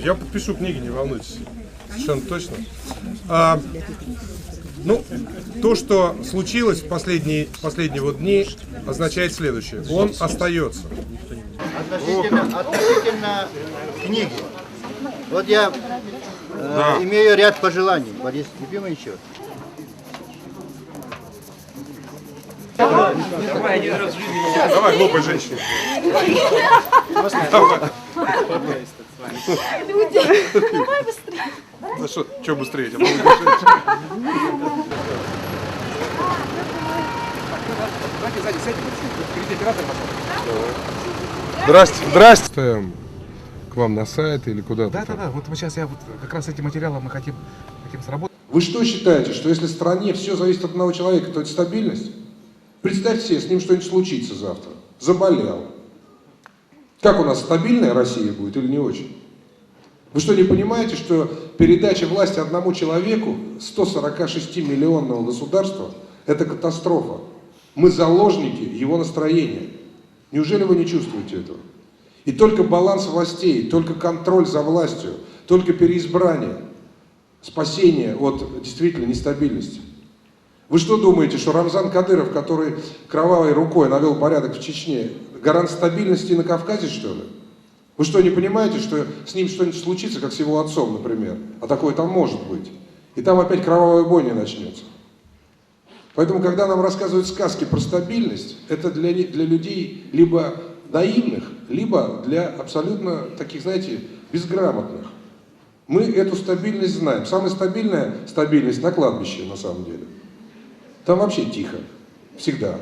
Я подпишу книги, не волнуйтесь. Совершенно точно. Ну, то, что случилось в последние вот дни, означает следующее. Он остается. Относительно книги. Вот я имею ряд пожеланий. Борис Ефимович. Давай, глупая женщина. Давай. Давай быстрее. Да что быстрее? Здрасте. К вам на сайт или куда-то? Да. Вот сейчас я как раз с этим материалом мы хотим сработать. Вы что считаете, что если в стране все зависит от одного человека, то это стабильность? Представьте себе, с ним что-нибудь случится завтра. Заболел. Как у нас, стабильная Россия будет или не очень? Вы что, не понимаете, что передача власти одному человеку 146-миллионного государства – это катастрофа? Мы заложники его настроения. Неужели вы не чувствуете этого? И только баланс властей, только контроль за властью, только переизбрание, спасение от действительно нестабильности. Вы что думаете, что Рамзан Кадыров, который кровавой рукой навел порядок в Чечне, гарант стабильности на Кавказе, что ли? Вы что, не понимаете, что с ним что-нибудь случится, как с его отцом, например? А такое там может быть. И там опять кровавая бойня начнется. Поэтому, когда нам рассказывают сказки про стабильность, это для людей либо наивных, либо для абсолютно таких, знаете, безграмотных. Мы эту стабильность знаем. Самая стабильная стабильность на кладбище, на самом деле. Там вообще тихо. Всегда.